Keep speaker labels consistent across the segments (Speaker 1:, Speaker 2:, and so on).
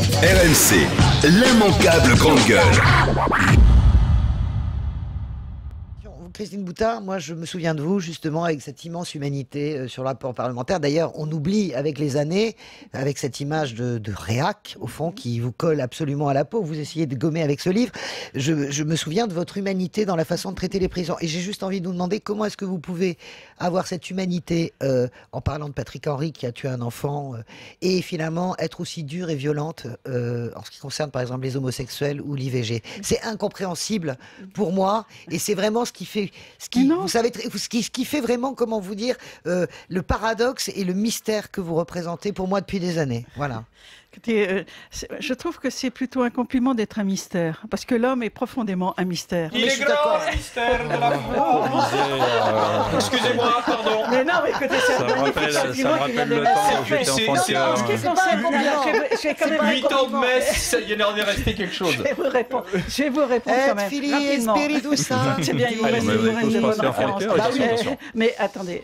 Speaker 1: RMC, l'immanquable grande gueule.
Speaker 2: Christine Boutard, moi je me souviens de vous justement avec cette immense humanité sur le rapport parlementaire. D'ailleurs, on oublie avec les années, avec cette image de réac, au fond, qui vous colle absolument à la peau. Vous essayez de gommer avec ce livre. Je me souviens de votre humanité dans la façon de traiter les prisons. Et j'ai juste envie de vous demander comment est-ce que vous pouvez avoir cette humanité en parlant de Patrick Henry qui a tué un enfant et finalement être aussi dure et violente en ce qui concerne par exemple les homosexuels ou l'IVG. C'est incompréhensible pour moi et c'est vraiment ce qui fait vous savez, ce qui fait vraiment, comment vous dire, le paradoxe et le mystère que vous représentez pour moi depuis des années. Voilà.
Speaker 3: Écoutez, je trouve que c'est plutôt un compliment d'être un mystère, parce que l'homme est profondément un mystère.
Speaker 4: Il est grand, le mystère de la foi. Excusez-moi, pardon.
Speaker 3: Mais non, mais écoutez, c'est un magnifique compliment qui vient de
Speaker 4: le temps où j'étais enfant. C'est 8 ans de messe, il y en est resté quelque chose.
Speaker 3: Je vais vous répondre quand même, rapidement. C'est bien, il vous reste de bonnes références. Mais attendez,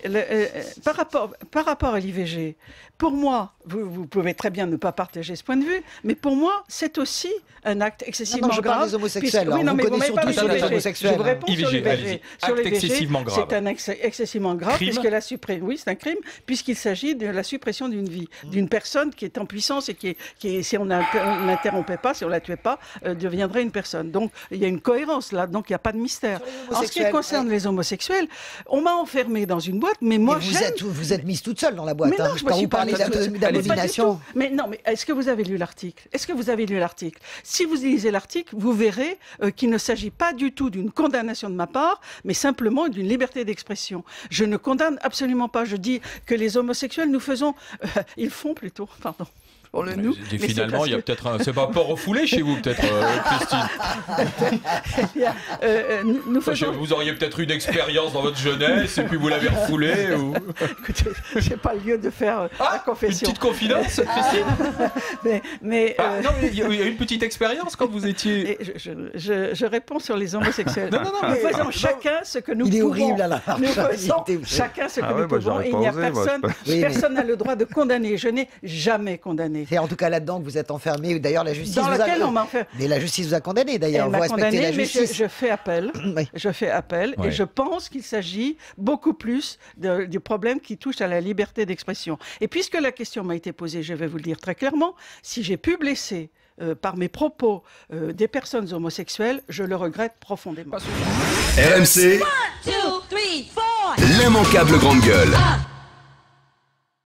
Speaker 3: par rapport à l'IVG, pour moi, vous pouvez très bien ne pas partager ce point de vue, mais pour moi, c'est aussi un acte excessivement grave.
Speaker 2: Je parle des homosexuels.
Speaker 3: Oui, non, mais
Speaker 2: vous connaissez surtout sur les homosexuels.
Speaker 3: Je vous réponds sur l'IVG.
Speaker 4: Acte excessivement grave.
Speaker 3: C'est un acte excessivement grave, puisque oui, c'est un crime, puisqu'il s'agit de la suppression d'une vie, d'une personne qui est en puissance et qui, si on n'interrompait pas, si on la tuait pas, deviendrait une personne. Donc, il y a une cohérence là, donc il n'y a pas de mystère. En ce qui concerne les homosexuels, on m'a enfermée dans une boîte, mais moi,
Speaker 2: vous êtes mise toute seule dans la boîte.
Speaker 3: Mais non, je me suis pas
Speaker 2: d'abomination.
Speaker 3: Mais non, mais est-ce que vous avez lu l'article? Est-ce que vous avez lu l'article? Si vous lisez l'article, vous verrez qu'il ne s'agit pas du tout d'une condamnation de ma part, mais simplement d'une liberté d'expression. Je ne condamne absolument pas. Je dis que les homosexuels, nous faisons... ils font plutôt, pardon. Pour le nous.
Speaker 4: Et finalement, il y a peut-être un... C'est pas refoulé chez vous, peut-être, Christine.
Speaker 3: Nous faisons...
Speaker 4: Vous auriez peut-être une expérience dans votre jeunesse et puis vous l'avez refoulé ou...
Speaker 3: Écoutez, je n'ai pas le lieu de faire la confession.
Speaker 4: Une petite confidence, Christine.
Speaker 3: Non, mais
Speaker 4: il y a une petite expérience quand vous étiez...
Speaker 3: Je réponds sur les homosexuels.
Speaker 4: Non,
Speaker 3: nous faisons chacun ce que nous pouvons.
Speaker 2: Il est horrible, là.
Speaker 3: Nous faisons chacun ce que nous pouvons. Il n'y a personne... Personne n'a le droit de condamner. Je n'ai jamais condamné.
Speaker 2: C'est en tout cas là-dedans que vous êtes enfermé. D'ailleurs, la justice
Speaker 3: dans laquelle on m'a enfermé.
Speaker 2: Mais la justice vous a condamné d'ailleurs.
Speaker 3: Elle m'a condamné, mais je fais appel. Oui. Je fais appel et je pense qu'il s'agit beaucoup plus du problème qui touche à la liberté d'expression. Et puisque la question m'a été posée, je vais vous le dire très clairement, si j'ai pu blesser par mes propos des personnes homosexuelles, je le regrette profondément.
Speaker 1: RMC, l'immanquable grande gueule.